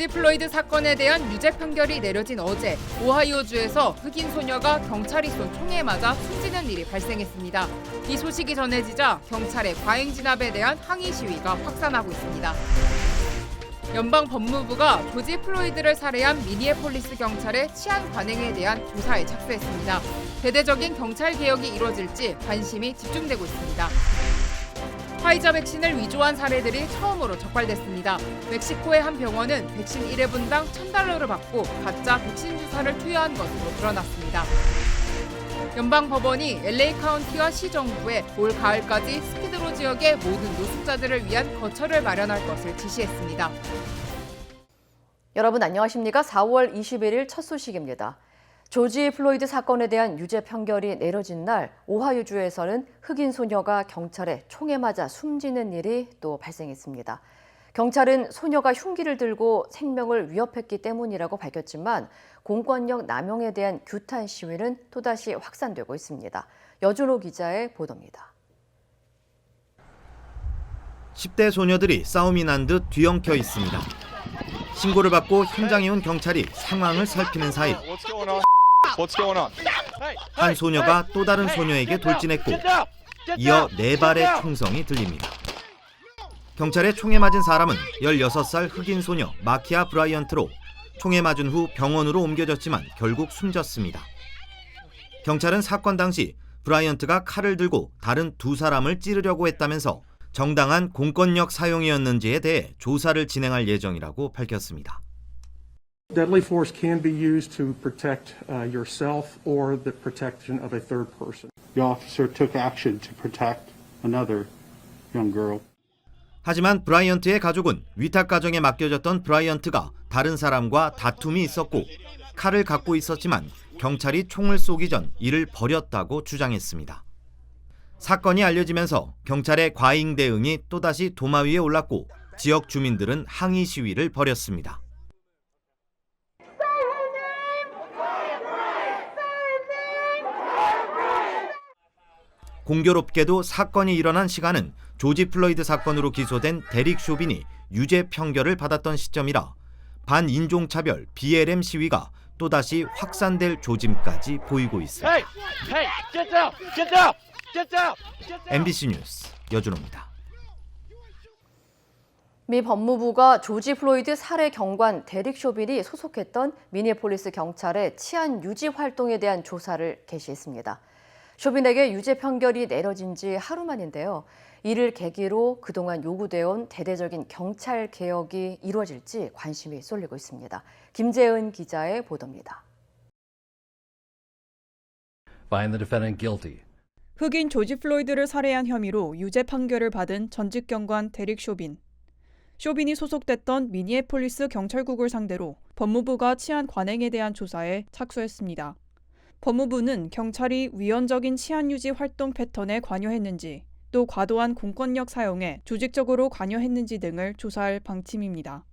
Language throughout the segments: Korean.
조지 플로이드 사건에 대한 유죄 판결이 내려진 어제 오하이오주에서 흑인 소녀가 경찰이 쏜 총에 맞아 숨지는 일이 발생했습니다. 이 소식이 전해지자 경찰의 과잉 진압에 대한 항의 시위가 확산하고 있습니다. 연방 법무부가 조지 플로이드를 살해한 미니애폴리스 경찰의 치안 관행에 대한 조사에 착수했습니다. 대대적인 경찰 개혁이 이루어질지 관심이 집중되고 있습니다. 화이자 백신을 위조한 사례들이 처음으로 적발됐습니다. 멕시코의 한 병원은 백신 1회분당 $1,000를 받고 가짜 백신 주사를 투여한 것으로 드러났습니다. 연방법원이 LA 카운티와 시정부에 올 가을까지 스키드로 지역의 모든 노숙자들을 위한 거처를 마련할 것을 지시했습니다. 여러분 안녕하십니까? 4월 21일 첫 소식입니다. 조지 플로이드 사건에 대한 유죄 판결이 내려진 날 오하이오주에서는 흑인 소녀가 경찰에 총에 맞아 숨지는 일이 또 발생했습니다. 경찰은 소녀가 흉기를 들고 생명을 위협했기 때문이라고 밝혔지만 공권력 남용에 대한 규탄 시위는 또다시 확산되고 있습니다. 여준호 기자의 보도입니다. 10대 소녀들이 싸움이 난 듯 뒤엉켜 있습니다. 신고를 받고 현장에 온 경찰이 상황을 살피는 사이 한 소녀가 또 다른 소녀에게 돌진했고 이어 4발의 총성이 들립니다. 경찰의 총에 맞은 사람은 16살 흑인 소녀 마키아 브라이언트로 총에 맞은 후 병원으로 옮겨졌지만 결국 숨졌습니다. 경찰은 사건 당시 브라이언트가 칼을 들고 다른 2사람을 찌르려고 했다면서 정당한 공권력 사용이었는지에 대해 조사를 진행할 예정이라고 밝혔습니다. Deadly force can be used to protect yourself or the protection of a third person. The officer took action to protect another young girl. 하지만 브라이언트의 가족은 위탁 가정에 맡겨졌던 브라이언트가 다른 사람과 다툼이 있었고 칼을 갖고 있었지만 경찰이 총을 쏘기 전 이를 버렸다고 주장했습니다. 사건이 알려지면서 경찰의 과잉 대응이 또다시 도마 위에 올랐고 지역 주민들은 항의 시위를 벌였습니다. 공교롭게도 사건이 일어난 시간은 조지 플로이드 사건으로 기소된 데릭 쇼빈이 유죄 판결을 받았던 시점이라 반인종차별 BLM 시위가 또다시 확산될 조짐까지 보이고 있습니다. MBC 뉴스 여준호입니다. 미 법무부가 조지 플로이드 살해 경관 데릭 쇼빈이 소속했던 미니애폴리스 경찰의 치안 유지 활동에 대한 조사를 개시했습니다. 쇼빈에게 유죄 판결이 내려진 지 하루 만인데요. 이를 계기로 그동안 요구되어온 대대적인 경찰 개혁이 이루어질지 관심이 쏠리고 있습니다. 김재은 기자의 보도입니다. Find the defendant guilty. 흑인 조지 플로이드를 살해한 혐의로 유죄 판결을 받은 전직 경관 데릭 쇼빈. 쇼빈이 소속됐던 미니애폴리스 경찰국을 상대로 법무부가 치안 관행에 대한 조사에 착수했습니다. 법무부는 경찰이 위헌적인 치안 유지 활동 패턴에 관여했는지, 또 과도한 공권력 사용에 조직적으로 관여했는지 등을 조사할 방침입니다.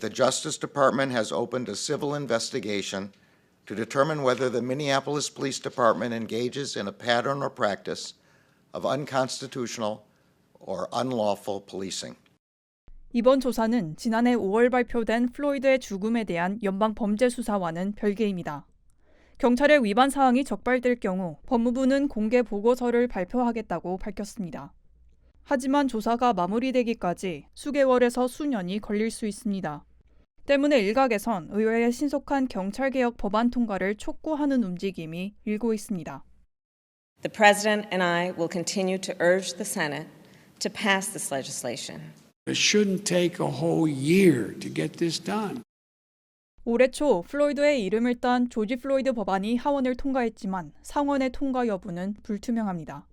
The Justice Department has opened a civil investigation to determine whether the Minneapolis Police Department engages in a pattern or practice of unconstitutional or unlawful policing. 이번 조사는 지난해 5월 발표된 플로이드의 죽음에 대한 연방 범죄 수사와는 별개입니다. 경찰의 위반 사항이 적발될 경우 법무부는 공개 보고서를 발표하겠다고 밝혔습니다. 하지만 조사가 마무리되기까지 수개월에서 수년이 걸릴 수 있습니다. 때문에 일각에선 의회의 신속한 경찰개혁 법안 통과를 촉구하는 움직임이 일고 있습니다. The President and I will continue to urge the Senate to pass this legislation. It shouldn't take a whole year to get this done. 올해 초 플로이드의 이름을 딴 조지 플로이드 법안이 하원을 통과했지만 상원의 통과 여부는 불투명합니다.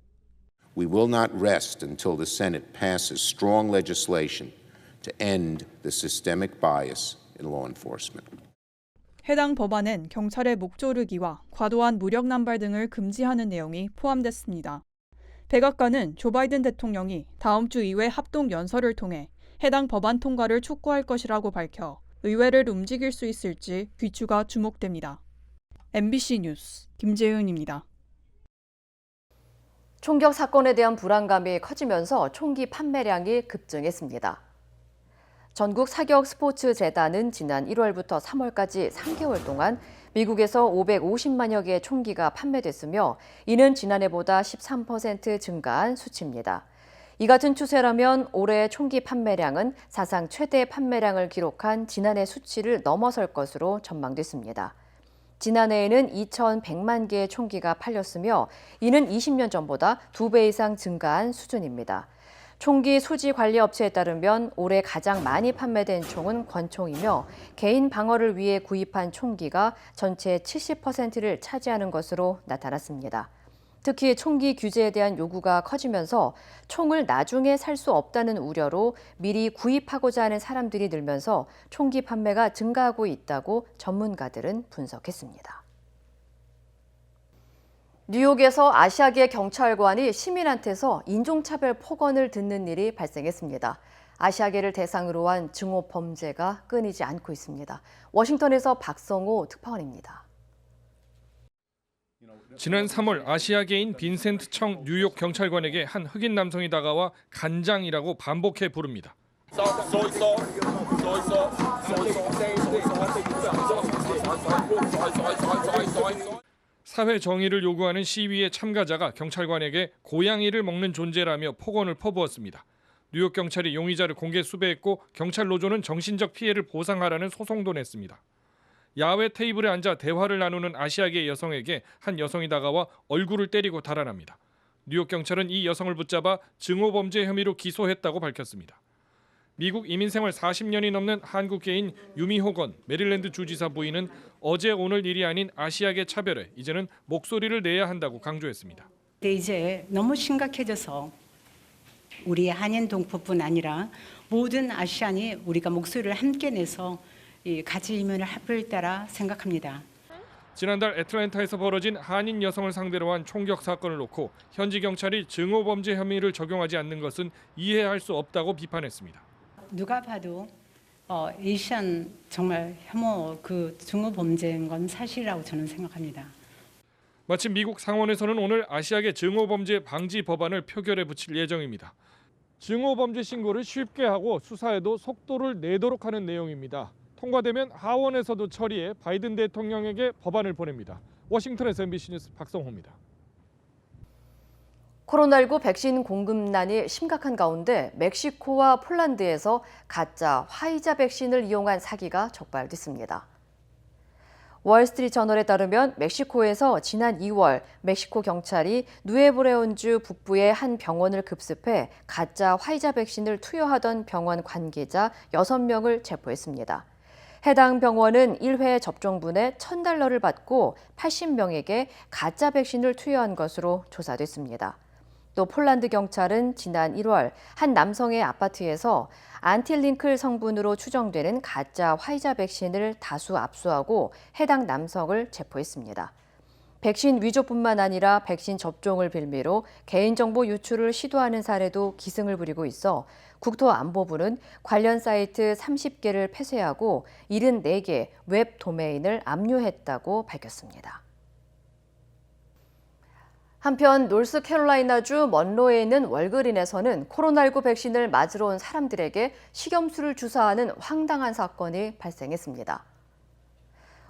We will not rest until the Senate passes strong legislation to end the systemic bias in law enforcement. 해당 법안엔 경찰의 목조르기와 과도한 무력 남발 등을 금지하는 내용이 포함됐습니다. 백악관은 조 바이든 대통령이 다음 주 의회 합동 연설을 통해 해당 법안 통과를 촉구할 것이라고 밝혀 의회를 움직일 수 있을지 귀추가 주목됩니다. MBC 뉴스 김재은입니다. 총격 사건에 대한 불안감이 커지면서 총기 판매량이 급증했습니다. 전국 사격 스포츠 재단은 지난 1월부터 3월까지 3개월 동안 미국에서 550만여 개의 총기가 판매됐으며 이는 지난해보다 13% 증가한 수치입니다. 이 같은 추세라면 올해 총기 판매량은 사상 최대 판매량을 기록한 지난해 수치를 넘어설 것으로 전망됐습니다. 지난해에는 2,100만 개의 총기가 팔렸으며 이는 20년 전보다 2배 이상 증가한 수준입니다. 총기 소지 관리 업체에 따르면 올해 가장 많이 판매된 총은 권총이며 개인 방어를 위해 구입한 총기가 전체의 70%를 차지하는 것으로 나타났습니다. 특히 총기 규제에 대한 요구가 커지면서 총을 나중에 살 수 없다는 우려로 미리 구입하고자 하는 사람들이 늘면서 총기 판매가 증가하고 있다고 전문가들은 분석했습니다. 뉴욕에서 아시아계 경찰관이 시민한테서 인종차별 폭언을 듣는 일이 발생했습니다. 아시아계를 대상으로 한 증오 범죄가 끊이지 않고 있습니다. 워싱턴에서 박성호 특파원입니다. 지난 3월 아시아계인 빈센트 청 뉴욕 경찰관에게 한 흑인 남성이 다가와 간장이라고 반복해 부릅니다. 사회 정의를 요구하는 시위의 참가자가 경찰관에게 고양이를 먹는 존재라며 폭언을 퍼부었습니다. 뉴욕 경찰이 용의자를 공개 수배했고 경찰 노조는 정신적 피해를 보상하라는 소송도 냈습니다. 야외 테이블에 앉아 대화를 나누는 아시아계 여성에게 한 여성이 다가와 얼굴을 때리고 달아납니다. 뉴욕 경찰은 이 여성을 붙잡아 증오범죄 혐의로 기소했다고 밝혔습니다. 미국 이민생활 40년이 넘는 한국계인 유미호건 메릴랜드 주지사 부인은 어제 오늘 일이 아닌 아시아계 차별에 이제는 목소리를 내야 한다고 강조했습니다. 이제 너무 심각해져서 우리 한인 동포뿐 아니라 모든 아시안이 우리가 목소리를 함께 내서 이 가치 이면을 합을 따라 생각합니다. 지난달 애틀랜타에서 벌어진 한인 여성을 상대로 한 총격 사건을 놓고 현지 경찰이 증오범죄 혐의를 적용하지 않는 것은 이해할 수 없다고 비판했습니다. 누가 봐도 에이시안 정말 혐오 그 증오 범죄인 건 사실이라고 저는 생각합니다. 마침 미국 상원에서는 오늘 아시아계 증오범죄 방지 법안을 표결에 붙일 예정입니다. 증오범죄 신고를 쉽게 하고 수사에도 속도를 내도록 하는 내용입니다. 통과되면 하원에서도 처리해 바이든 대통령에게 법안을 보냅니다. 워싱턴에서 MBC 뉴스 박성호입니다. 코로나19 백신 공급난이 심각한 가운데 멕시코와 폴란드에서 가짜 화이자 백신을 이용한 사기가 적발됐습니다. 월스트리트저널에 따르면 멕시코에서 지난 2월 멕시코 경찰이 누에브레온주 북부의 한 병원을 급습해 가짜 화이자 백신을 투여하던 병원 관계자 6명을 체포했습니다. 해당 병원은 1회 접종분에 $1,000를 받고 80명에게 가짜 백신을 투여한 것으로 조사됐습니다. 또 폴란드 경찰은 지난 1월 한 남성의 아파트에서 안틸링클 성분으로 추정되는 가짜 화이자 백신을 다수 압수하고 해당 남성을 체포했습니다. 백신 위조뿐만 아니라 백신 접종을 빌미로 개인정보 유출을 시도하는 사례도 기승을 부리고 있어 국토안보부는 관련 사이트 30개를 폐쇄하고 74개 웹 도메인을 압류했다고 밝혔습니다. 한편 노스캐롤라이나주 먼로에 있는 월그린에서는 코로나19 백신을 맞으러 온 사람들에게 식염수를 주사하는 황당한 사건이 발생했습니다.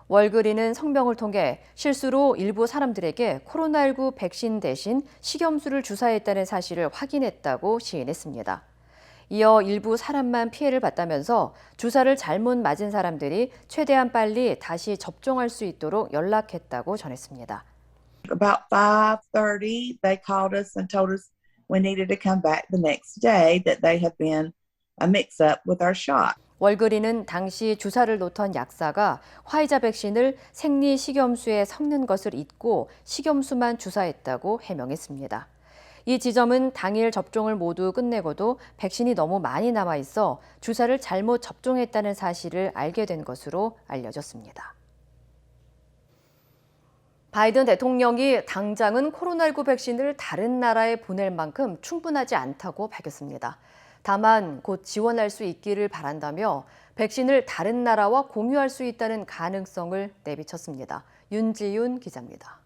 월그린은 성명을 통해 실수로 일부 사람들에게 코로나19 백신 대신 식염수를 주사했다는 사실을 확인했다고 시인했습니다. 이어 일부 사람만 피해를 봤다면서 주사를 잘못 맞은 사람들이 최대한 빨리 다시 접종할 수 있도록 연락했다고 전했습니다. About 5:30, they called us and told us we needed to come back the next day, that they had been a mix-up with our shot. 월그린은 당시 주사를 놓던 약사가 화이자 백신을 생리 식염수에 섞는 것을 잊고 식염수만 주사했다고 해명했습니다. 이 지점은 당일 접종을 모두 끝내고도 백신이 너무 많이 남아 있어 주사를 잘못 접종했다는 사실을 알게 된 것으로 알려졌습니다. 바이든 대통령이 당장은 코로나19 백신을 다른 나라에 보낼 만큼 충분하지 않다고 밝혔습니다. 다만 곧 지원할 수 있기를 바란다며 백신을 다른 나라와 공유할 수 있다는 가능성을 내비쳤습니다. 윤지윤 기자입니다.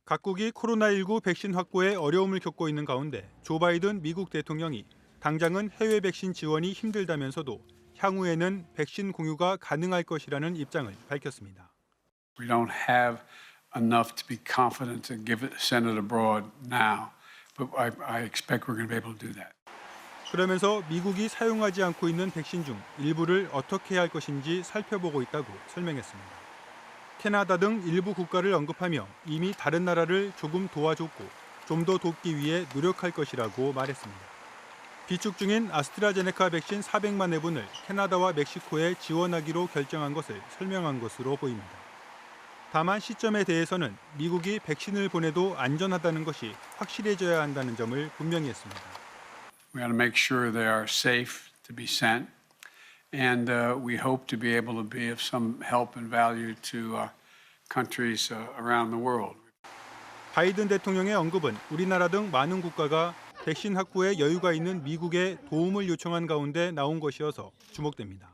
각국이 코로나19 백신 확보에 어려움을 겪고 있는 가운데 조 바이든 미국 대통령이 당장은 해외 백신 지원이 힘들다면서도 향후에는 백신 공유가 가능할 것이라는 입장을 밝혔습니다. We don't have enough to be confident to send it abroad now, but I expect we're going to be able to do that. 그러면서 미국이 사용하지 않고 있는 백신 중 일부를 어떻게 할 것인지 살펴보고 있다고 설명했습니다. 캐나다 등 일부 국가를 언급하며 이미 다른 나라를 조금 도와줬고 좀 더 돕기 위해 노력할 것이라고 말했습니다. 비축 중인 아스트라제네카 백신 400만 회분을 캐나다와 멕시코에 지원하기로 결정한 것을 설명한 것으로 보입니다. 다만 시점에 대해서는 미국이 백신을 보내도 안전하다는 것이 확실해져야 한다는 점을 분명히 했습니다. We got to make sure they are safe to be sent, and we hope to be able to be of some help and value to countries around the world. 바이든 대통령의 언급은 우리나라 등 많은 국가가 백신 확보에 여유가 있는 미국에 도움을 요청한 가운데 나온 것이어서 주목됩니다.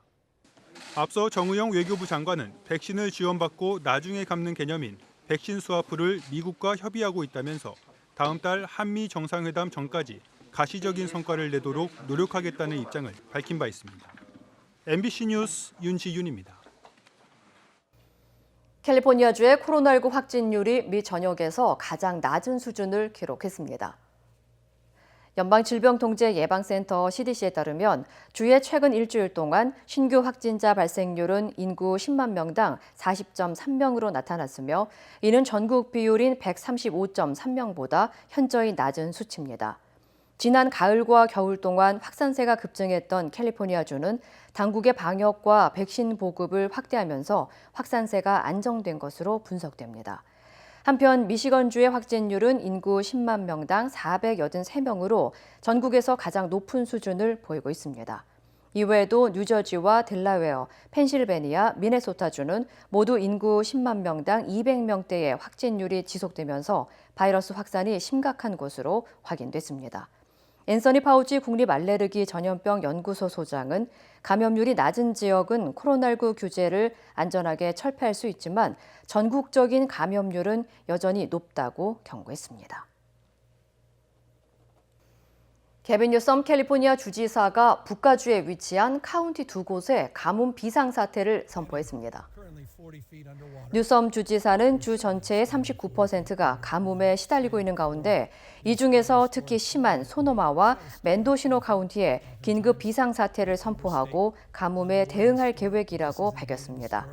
앞서 정의용 외교부 장관은 백신을 지원받고 나중에 갚는 개념인 백신 스와프를 미국과 협의하고 있다면서 다음 달 한미 정상회담 전까지 가시적인 성과를 내도록 노력하겠다는 입장을 밝힌 바 있습니다. MBC 뉴스 윤지윤입니다. 캘리포니아주의 코로나19 확진율이 미 전역에서 가장 낮은 수준을 기록했습니다. 연방질병통제예방센터 CDC에 따르면 주의 최근 일주일 동안 신규 확진자 발생률은 인구 10만 명당 40.3명으로 나타났으며 이는 전국 비율인 135.3명보다 현저히 낮은 수치입니다. 지난 가을과 겨울 동안 확산세가 급증했던 캘리포니아주는 당국의 방역과 백신 보급을 확대하면서 확산세가 안정된 것으로 분석됩니다. 한편 미시건주의 확진율은 인구 10만 명당 483명으로 전국에서 가장 높은 수준을 보이고 있습니다. 이외에도 뉴저지와 델라웨어, 펜실베니아, 미네소타주는 모두 인구 10만 명당 200명대의 확진율이 지속되면서 바이러스 확산이 심각한 곳으로 확인됐습니다. 앤서니 파우치 국립 알레르기 전염병 연구소 소장은 감염률이 낮은 지역은 코로나19 규제를 안전하게 철폐할 수 있지만 전국적인 감염률은 여전히 높다고 경고했습니다. 게빈 뉴섬 캘리포니아 주지사가 북가주에 위치한 카운티 두 곳에 가뭄 비상사태를 선포했습니다. 뉴섬 주지사는 주 전체의 39%가 가뭄에 시달리고 있는 가운데 이 중에서 특히 심한 소노마와 멘도시노 카운티에 긴급 비상사태를 선포하고 가뭄에 대응할 계획이라고 밝혔습니다.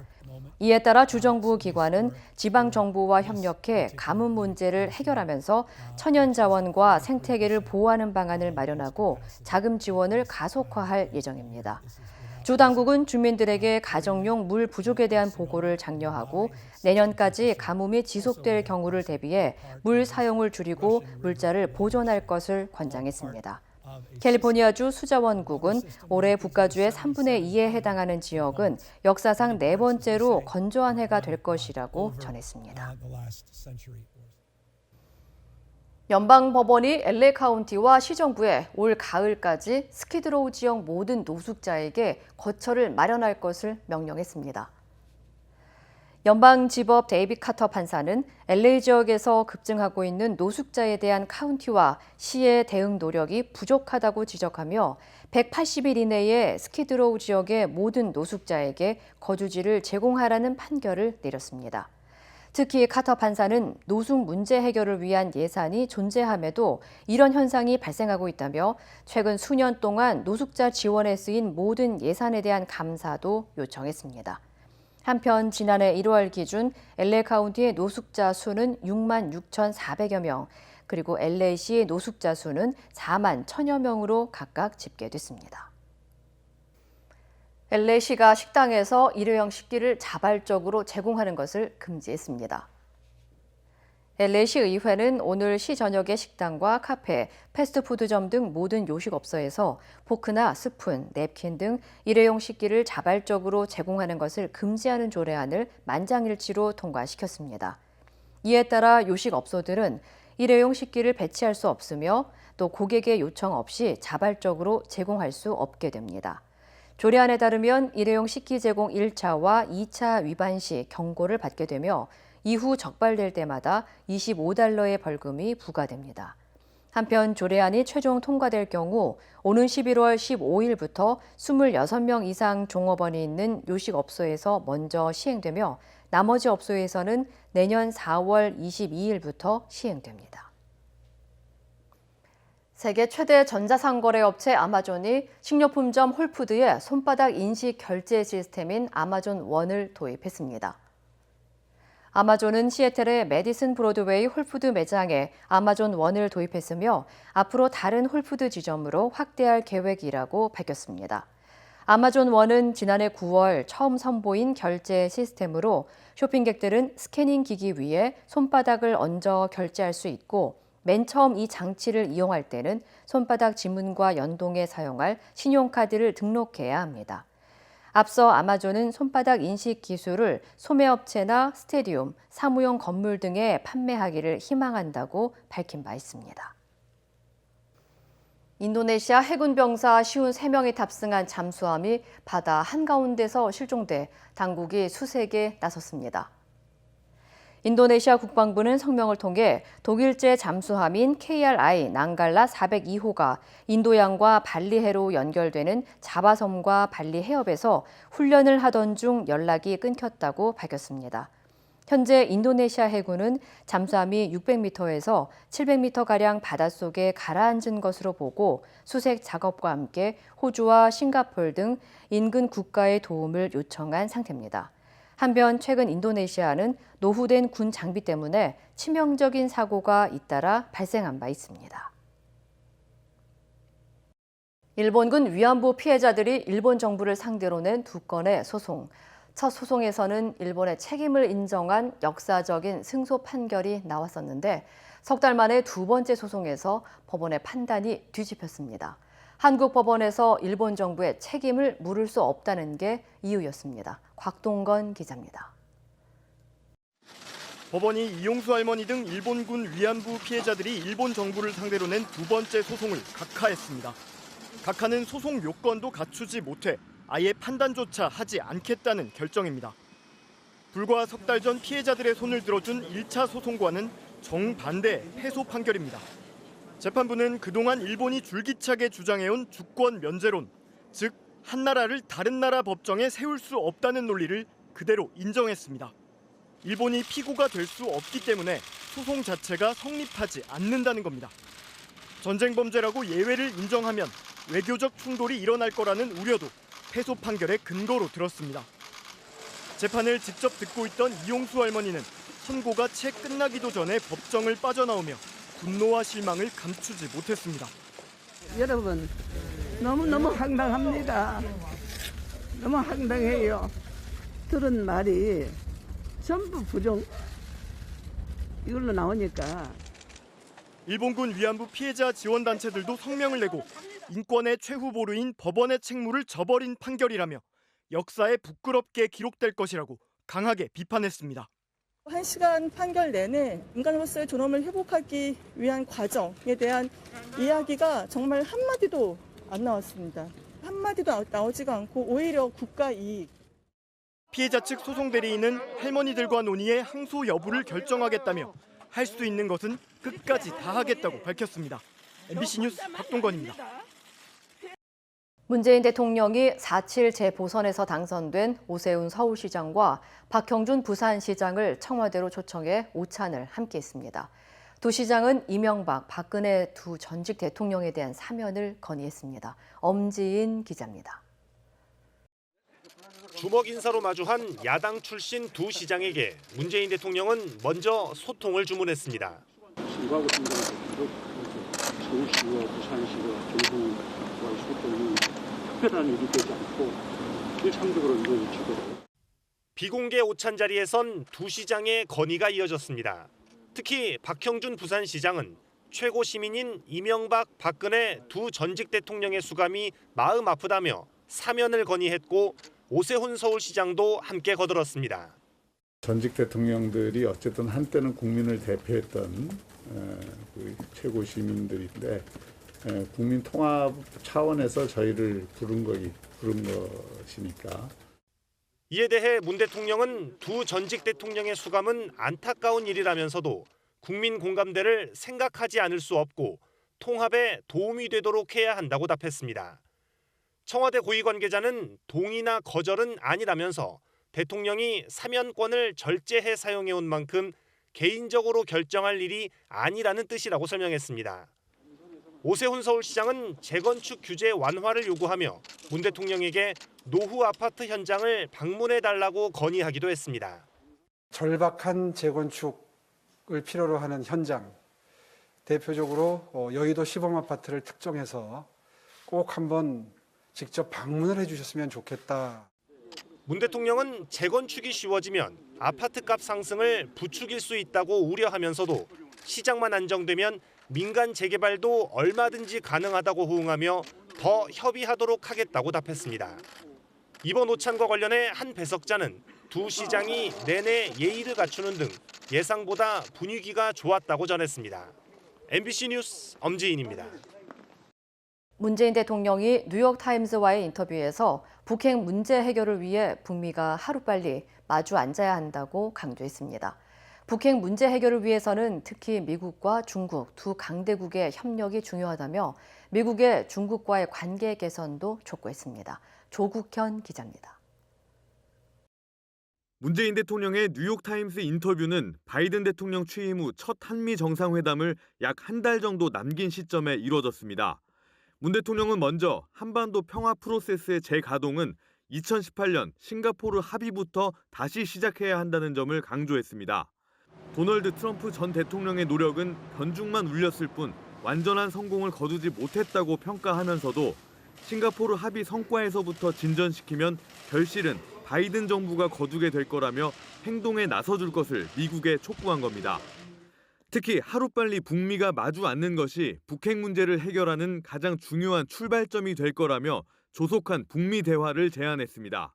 이에 따라 주정부 기관은 지방정부와 협력해 가뭄 문제를 해결하면서 천연자원과 생태계를 보호하는 방안을 마련하고 자금 지원을 가속화할 예정입니다. 주 당국은 주민들에게 가정용 물 부족에 대한 보고를 장려하고 내년까지 가뭄이 지속될 경우를 대비해 물 사용을 줄이고 물자를 보존할 것을 권장했습니다. 캘리포니아주 수자원국은 올해 북가주의 3분의 2에 해당하는 지역은 역사상 네 번째로 건조한 해가 될 것이라고 전했습니다. 연방법원이 LA 카운티와 시정부에 올 가을까지 스키드로우 지역 모든 노숙자에게 거처를 마련할 것을 명령했습니다. 연방지법 데이빗 카터 판사는 LA 지역에서 급증하고 있는 노숙자에 대한 카운티와 시의 대응 노력이 부족하다고 지적하며 180일 이내에 스키드로우 지역의 모든 노숙자에게 거주지를 제공하라는 판결을 내렸습니다. 특히 카터 판사는 노숙 문제 해결을 위한 예산이 존재함에도 이런 현상이 발생하고 있다며 최근 수년 동안 노숙자 지원에 쓰인 모든 예산에 대한 감사도 요청했습니다. 한편 지난해 1월 기준 LA 카운티의 노숙자 수는 6만 6,400여 명, 그리고 LA시의 노숙자 수는 4만 1,000여 명으로 각각 집계됐습니다. LA시가 식당에서 일회용 식기를 자발적으로 제공하는 것을 금지했습니다. LA시 의회는 오늘 시 전역의 식당과 카페, 패스트푸드점 등 모든 요식업소에서 포크나 스푼, 냅킨 등 일회용 식기를 자발적으로 제공하는 것을 금지하는 조례안을 만장일치로 통과시켰습니다. 이에 따라 요식업소들은 일회용 식기를 배치할 수 없으며 또 고객의 요청 없이 자발적으로 제공할 수 없게 됩니다. 조례안에 따르면 일회용 식기 제공 1차와 2차 위반 시 경고를 받게 되며 이후 적발될 때마다 $25의 벌금이 부과됩니다. 한편 조례안이 최종 통과될 경우 오는 11월 15일부터 26명 이상 종업원이 있는 요식업소에서 먼저 시행되며 나머지 업소에서는 내년 4월 22일부터 시행됩니다. 세계 최대 전자상거래 업체 아마존이 식료품점 홀푸드에 손바닥 인식 결제 시스템인 아마존 원을 도입했습니다. 아마존은 시애틀의 메디슨 브로드웨이 홀푸드 매장에 아마존 원을 도입했으며 앞으로 다른 홀푸드 지점으로 확대할 계획이라고 밝혔습니다. 아마존 원은 지난해 9월 처음 선보인 결제 시스템으로 쇼핑객들은 스캐닝 기기 위에 손바닥을 얹어 결제할 수 있고 맨 처음 이 장치를 이용할 때는 손바닥 지문과 연동해 사용할 신용카드를 등록해야 합니다. 앞서 아마존은 손바닥 인식 기술을 소매업체나 스테디움, 사무용 건물 등에 판매하기를 희망한다고 밝힌 바 있습니다. 인도네시아 해군 병사 53명이 탑승한 잠수함이 바다 한가운데서 실종돼 당국이 수색에 나섰습니다. 인도네시아 국방부는 성명을 통해 독일제 잠수함인 KRI 낭갈라 402호가 인도양과 발리해로 연결되는 자바섬과 발리 해협에서 훈련을 하던 중 연락이 끊겼다고 밝혔습니다. 현재 인도네시아 해군은 잠수함이 600m에서 700m가량 바닷속에 가라앉은 것으로 보고 수색 작업과 함께 호주와 싱가포르 등 인근 국가의 도움을 요청한 상태입니다. 한편 최근 인도네시아는 노후된 군 장비 때문에 치명적인 사고가 잇따라 발생한 바 있습니다. 일본군 위안부 피해자들이 일본 정부를 상대로 낸 2건의 소송. 첫 소송에서는 일본의 책임을 인정한 역사적인 승소 판결이 나왔었는데 석 달 만에 두 번째 소송에서 법원의 판단이 뒤집혔습니다. 한국 법원에서 일본 정부의 책임을 물을 수 없다는 게 이유였습니다. 곽동건 기자입니다. 법원이 이용수 할머니 등 일본군 위안부 피해자들이 일본 정부를 상대로 낸 두 번째 소송을 각하했습니다. 각하는 소송 요건도 갖추지 못해 아예 판단조차 하지 않겠다는 결정입니다. 불과 석 달 전 피해자들의 손을 들어준 1차 소송과는 정반대 패소 판결입니다. 재판부는 그동안 일본이 줄기차게 주장해온 주권 면제론, 즉 한 나라를 다른 나라 법정에 세울 수 없다는 논리를 그대로 인정했습니다. 일본이 피고가 될 수 없기 때문에 소송 자체가 성립하지 않는다는 겁니다. 전쟁 범죄라고 예외를 인정하면 외교적 충돌이 일어날 거라는 우려도 패소 판결의 근거로 들었습니다. 재판을 직접 듣고 있던 이용수 할머니는 선고가 채 끝나기도 전에 법정을 빠져나오며 분노와 실망을 감추지 못했습니다. 여러분, 너무너무 황당합니다. 너무 황당해요. 들은 말이 전부 부정 이걸로 나오니까. 일본군 위안부 피해자 지원단체들도 성명을 내고 인권의 최후보루인 법원의 책무를 저버린 판결이라며 역사에 부끄럽게 기록될 것이라고 강하게 비판했습니다. 1시간 판결 내내 인간으로서의 존엄을 회복하기 위한 과정에 대한 이야기가 정말 한마디도 안 나왔습니다. 한마디도 나오지가 않고 오히려 국가 이익. 피해자 측 소송 대리인은 할머니들과 논의해 항소 여부를 결정하겠다며 할 수 있는 것은 끝까지 다 하겠다고 밝혔습니다. MBC 뉴스 박동건입니다. 문재인 대통령이 4.7 재보선에서 당선된 오세훈 서울시장과 박형준 부산시장을 청와대로 초청해 오찬을 함께했습니다. 두 시장은 이명박, 박근혜 두 전직 대통령에 대한 사면을 건의했습니다. 엄지인 기자입니다. 주먹 인사로 마주한 야당 출신 두 시장에게 문재인 대통령은 먼저 소통을 주문했습니다. 시하고 서울시와 부산시와 정부와의 소통이 특별한 일이 되지 않고 일상적으로 이루어지고. 비공개 오찬 자리에선 두 시장의 건의가 이어졌습니다. 특히 박형준 부산시장은 최고 시민인 이명박, 박근혜 두 전직 대통령의 수감이 마음 아프다며 사면을 건의했고 오세훈 서울시장도 함께 거들었습니다. 전직 대통령들이 어쨌든 한때는 국민을 대표했던 최고 시민들인데 국민 통합 차원에서 저희를 부른 것이니까. 이에 대해 문 대통령은 두 전직 대통령의 수감은 안타까운 일이라면서도 국민 공감대를 생각하지 않을 수 없고 통합에 도움이 되도록 해야 한다고 답했습니다. 청와대 고위 관계자는 동의나 거절은 아니라면서 대통령이 사면권을 절제해 사용해온 만큼 개인적으로 결정할 일이 아니라는 뜻이라고 설명했습니다. 오세훈 서울시장은 재건축 규제 완화를 요구하며 문 대통령에게 노후 아파트 현장을 방문해달라고 건의하기도 했습니다. 절박한 재건축을 필요로 하는 현장, 대표적으로 여의도 시범 아파트를 특정해서 꼭 한번 직접 방문을 해주셨으면 좋겠다. 문 대통령은 재건축이 쉬워지면 아파트값 상승을 부추길 수 있다고 우려하면서도 시장만 안정되면 민간 재개발도 얼마든지 가능하다고 호응하며 더 협의하도록 하겠다고 답했습니다. 이번 오찬과 관련해 한 배석자는 두 시장이 내내 예의를 갖추는 등 예상보다 분위기가 좋았다고 전했습니다. MBC 뉴스 엄지인입니다. 문재인 대통령이 뉴욕타임즈와의 인터뷰에서 북핵 문제 해결을 위해 북미가 하루빨리 마주 앉아야 한다고 강조했습니다. 북핵 문제 해결을 위해서는 특히 미국과 중국 두 강대국의 협력이 중요하다며 미국의 중국과의 관계 개선도 촉구했습니다. 조국현 기자입니다. 문재인 대통령의 뉴욕타임스 인터뷰는 바이든 대통령 취임 후 첫 한미 정상회담을 약 한 달 정도 남긴 시점에 이뤄졌습니다. 문 대통령은 먼저 한반도 평화 프로세스의 재가동은 2018년 싱가포르 합의부터 다시 시작해야 한다는 점을 강조했습니다. 도널드 트럼프 전 대통령의 노력은 변죽만 울렸을 뿐 완전한 성공을 거두지 못했다고 평가하면서도 싱가포르 합의 성과에서부터 진전시키면 결실은 바이든 정부가 거두게 될 거라며 행동에 나서줄 것을 미국에 촉구한 겁니다. 특히 하루빨리 북미가 마주 앉는 것이 북핵 문제를 해결하는 가장 중요한 출발점이 될 거라며 조속한 북미 대화를 제안했습니다.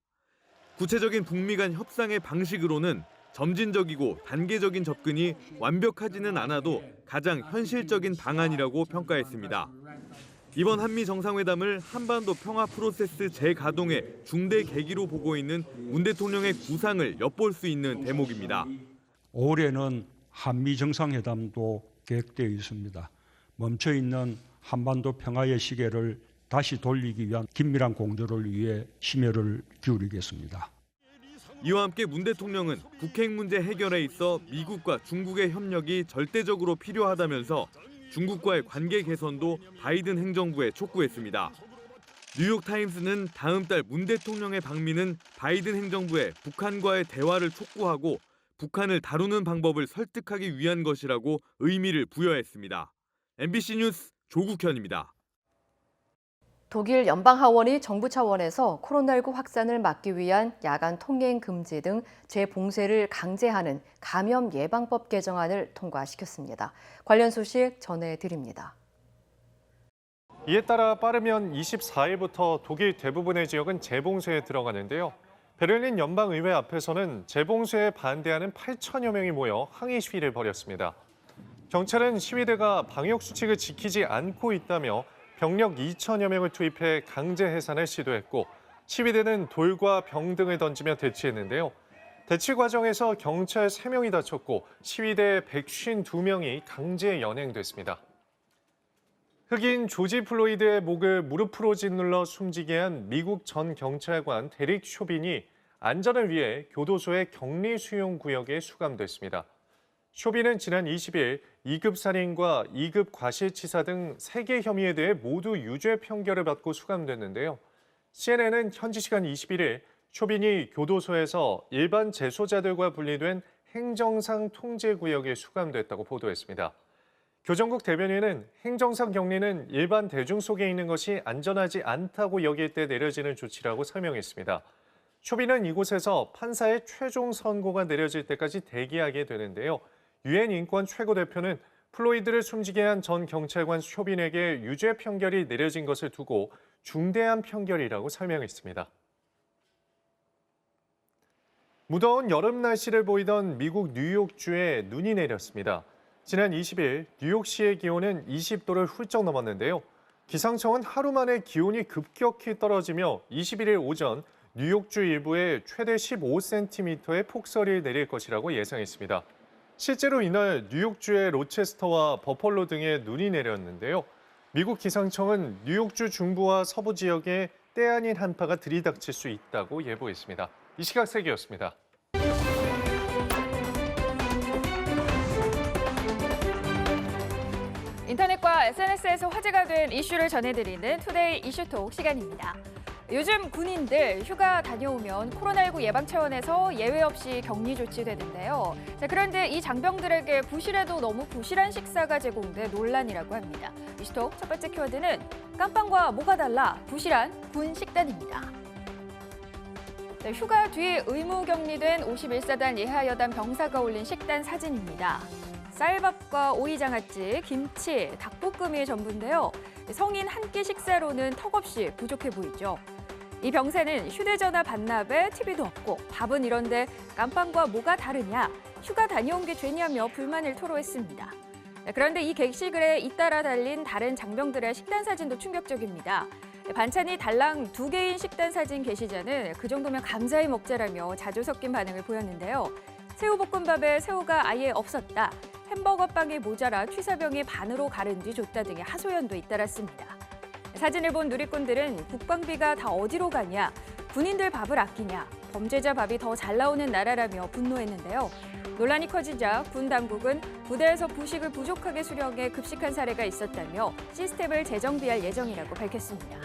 구체적인 북미 간 협상의 방식으로는 점진적이고 단계적인 접근이 완벽하지는 않아도 가장 현실적인 방안이라고 평가했습니다. 이번 한미 정상회담을 한반도 평화 프로세스 재가동의 중대 계기로 보고 있는 문 대통령의 구상을 엿볼 수 있는 대목입니다. 올해는 한미 정상회담도 계획되어 있습니다. 멈춰있는 한반도 평화의 시계를 다시 돌리기 위한 긴밀한 공조를 위해 심혈을 기울이겠습니다. 이와 함께 문 대통령은 북핵 문제 해결에 있어 미국과 중국의 협력이 절대적으로 필요하다면서 중국과의 관계 개선도 바이든 행정부에 촉구했습니다. 뉴욕타임스는 다음 달 문 대통령의 방미는 바이든 행정부에 북한과의 대화를 촉구하고 북한을 다루는 방법을 설득하기 위한 것이라고 의미를 부여했습니다. MBC 뉴스 조국현입니다. 독일 연방하원이 정부 차원에서 코로나19 확산을 막기 위한 야간 통행 금지 등 재봉쇄를 강제하는 감염 예방법 개정안을 통과시켰습니다. 관련 소식 전해드립니다. 이에 따라 빠르면 24일부터 독일 대부분의 지역은 재봉쇄에 들어가는데요. 베를린 연방의회 앞에서는 재봉쇄에 반대하는 8천여 명이 모여 항의 시위를 벌였습니다. 경찰은 시위대가 방역 수칙을 지키지 않고 있다며 병력 2천여 명을 투입해 강제 해산을 시도했고 시위대는 돌과 병 등을 던지며 대치했는데요. 대치 과정에서 경찰 3명이 다쳤고 시위대 152명이 강제 연행됐습니다. 흑인 조지 플로이드의 목을 무릎으로 짓눌러 숨지게 한 미국 전 경찰관 데릭 쇼빈이 안전을 위해 교도소의 격리 수용 구역에 수감됐습니다. 쇼빈은 지난 20일 2급 살인과 2급 과실치사 등 3개 혐의에 대해 모두 유죄 판결을 받고 수감됐는데요. CNN은 현지 시간 21일 쇼빈이 교도소에서 일반 재소자들과 분리된 행정상 통제구역에 수감됐다고 보도했습니다. 교정국 대변인은 행정상 격리는 일반 대중 속에 있는 것이 안전하지 않다고 여길 때 내려지는 조치라고 설명했습니다. 쇼빈은 이곳에서 판사의 최종 선고가 내려질 때까지 대기하게 되는데요. 유엔 인권 최고대표는 플로이드를 숨지게 한 전 경찰관 쇼빈에게 유죄 판결이 내려진 것을 두고 중대한 판결이라고 설명했습니다. 무더운 여름 날씨를 보이던 미국 뉴욕주에 눈이 내렸습니다. 지난 20일 뉴욕시의 기온은 20도를 훌쩍 넘었는데요. 기상청은 하루 만에 기온이 급격히 떨어지며 21일 오전 뉴욕주 일부에 최대 15cm의 폭설이 내릴 것이라고 예상했습니다. 실제로 이날 뉴욕주의 로체스터와 버펄로 등에 눈이 내렸는데요. 미국 기상청은 뉴욕주 중부와 서부 지역에 때 아닌 한파가 들이닥칠 수 있다고 예보했습니다. 이 시각 세계였습니다. 인터넷과 SNS에서 화제가 된 이슈를 전해드리는 투데이 이슈톡 시간입니다. 요즘 군인들 휴가 다녀오면 코로나19 예방 차원에서 예외 없이 격리 조치되는데요. 그런데 이 장병들에게 부실해도 너무 부실한 식사가 제공돼 논란이라고 합니다. 이슈톡 첫 번째 키워드는 깜빵과 뭐가 달라 부실한 군 식단입니다. 휴가 뒤 의무 격리된 51사단 예하여단 병사가 올린 식단 사진입니다. 쌀밥과 오이장아찌, 김치, 닭볶음이 전부인데요. 성인 한 끼 식사로는 턱없이 부족해 보이죠. 이 병사는 휴대전화 반납에 TV도 없고 밥은 이런데 깜빵과 뭐가 다르냐, 휴가 다녀온 게 죄냐며 불만을 토로했습니다. 그런데 이 게시글에 잇따라 달린 다른 장병들의 식단 사진도 충격적입니다. 반찬이 달랑 2개인 식단 사진 게시자는 그 정도면 감사히 먹자라며 자주 섞인 반응을 보였는데요. 새우볶음밥에 새우가 아예 없었다. 햄버거 빵이 모자라 취사병이 반으로 가른 뒤 줬다 등의 하소연도 잇따랐습니다. 사진을 본 누리꾼들은 국방비가 다 어디로 가냐, 군인들 밥을 아끼냐, 범죄자 밥이 더 잘 나오는 나라라며 분노했는데요. 논란이 커지자 군 당국은 부대에서 부식을 부족하게 수령해 급식한 사례가 있었다며 시스템을 재정비할 예정이라고 밝혔습니다.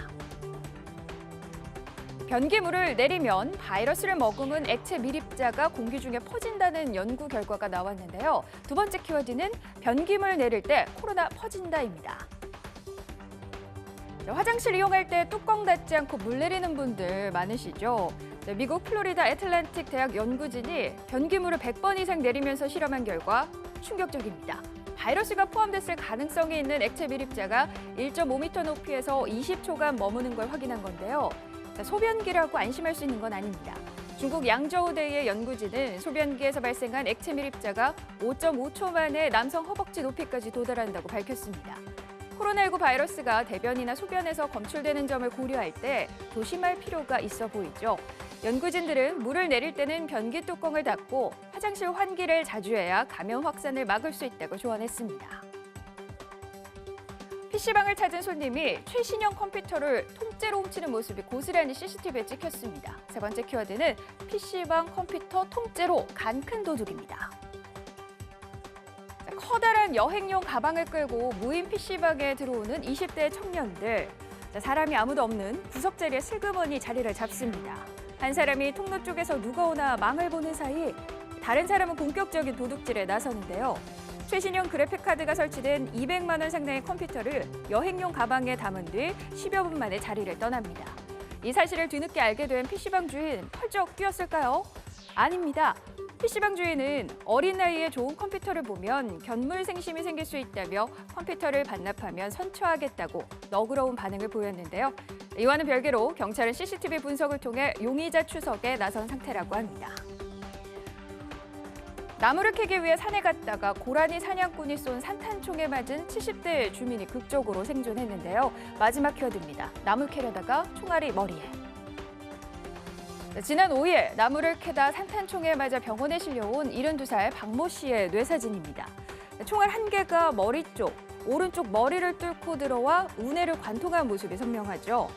변기물을 내리면 바이러스를 머금은 액체 밀입자가 공기 중에 퍼진다는 연구 결과가 나왔는데요. 두 번째 키워드는 변기물 내릴 때 코로나 퍼진다입니다. 화장실 이용할 때 뚜껑 닫지 않고 물 내리는 분들 많으시죠? 미국 플로리다 애틀랜틱 대학 연구진이 변기물을 100번 이상 내리면서 실험한 결과 충격적입니다. 바이러스가 포함됐을 가능성이 있는 액체 밀입자가 1.5m 높이에서 20초간 머무는 걸 확인한 건데요. 소변기라고 안심할 수 있는 건 아닙니다. 중국 양저우대의 연구진은 소변기에서 발생한 액체 밀입자가 5.5초 만에 남성 허벅지 높이까지 도달한다고 밝혔습니다. 코로나19 바이러스가 대변이나 소변에서 검출되는 점을 고려할 때 조심할 필요가 있어 보이죠. 연구진들은 물을 내릴 때는 변기 뚜껑을 닫고 화장실 환기를 자주 해야 감염 확산을 막을 수 있다고 조언했습니다. PC방을 찾은 손님이 최신형 컴퓨터를 통째로 훔치는 모습이 고스란히 CCTV에 찍혔습니다. 세 번째 키워드는 PC방 컴퓨터 통째로 간 큰 도둑입니다. 커다란 여행용 가방을 끌고 무인 PC방에 들어오는 20대 청년들. 사람이 아무도 없는 구석 자리에 슬그머니 자리를 잡습니다. 한 사람이 통로 쪽에서 누가 오나 망을 보는 사이 다른 사람은 본격적인 도둑질에 나서는데요. 최신형 그래픽카드가 설치된 200만 원 상당의 컴퓨터를 여행용 가방에 담은 뒤 10여 분 만에 자리를 떠납니다. 이 사실을 뒤늦게 알게 된 PC방 주인 펄쩍 뛰었을까요? 아닙니다. PC방 주인은 어린 나이에 좋은 컴퓨터를 보면 견물생심이 생길 수 있다며 컴퓨터를 반납하면 선처하겠다고 너그러운 반응을 보였는데요. 이와는 별개로 경찰은 CCTV 분석을 통해 용의자 추적에 나선 상태라고 합니다. 나무를 캐기 위해 산에 갔다가 고라니 사냥꾼이 쏜 산탄총에 맞은 70대 주민이 극적으로 생존했는데요. 마지막 키워드입니다. 나무 캐려다가 총알이 머리에. 지난 5일 나무를 캐다 산탄총에 맞아 병원에 실려온 72살 박모 씨의 뇌사진입니다. 총알 한 개가 머리 쪽, 오른쪽 머리를 뚫고 들어와 우뇌를 관통한 모습이 선명하죠.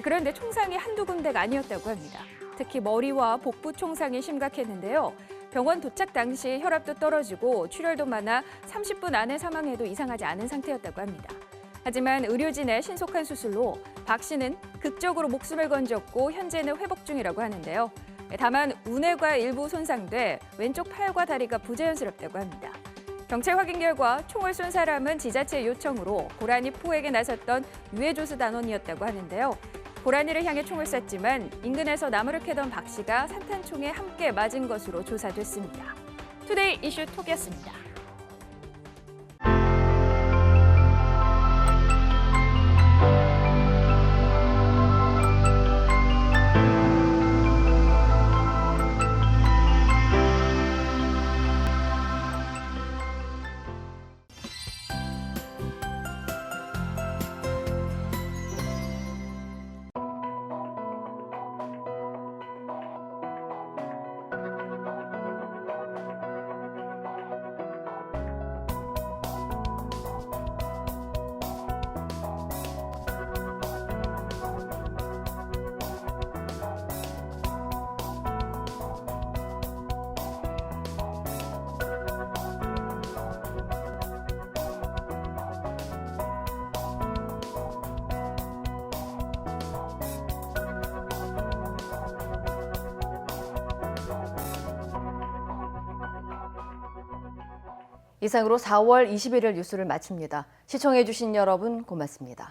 그런데 총상이 한두 군데가 아니었다고 합니다. 특히 머리와 복부 총상이 심각했는데요. 병원 도착 당시 혈압도 떨어지고 출혈도 많아 30분 안에 사망해도 이상하지 않은 상태였다고 합니다. 하지만 의료진의 신속한 수술로 박 씨는 극적으로 목숨을 건졌고 현재는 회복 중이라고 하는데요. 다만 우뇌가 일부 손상돼 왼쪽 팔과 다리가 부자연스럽다고 합니다. 경찰 확인 결과 총을 쏜 사람은 지자체 요청으로 고라니 포획에 나섰던 유해조수 단원이었다고 하는데요. 고라니를 향해 총을 쐈지만 인근에서 나무를 캐던 박 씨가 산탄총에 함께 맞은 것으로 조사됐습니다. 투데이 이슈 톡이었습니다. 이상으로 4월 21일 뉴스를 마칩니다. 시청해주신 여러분 고맙습니다.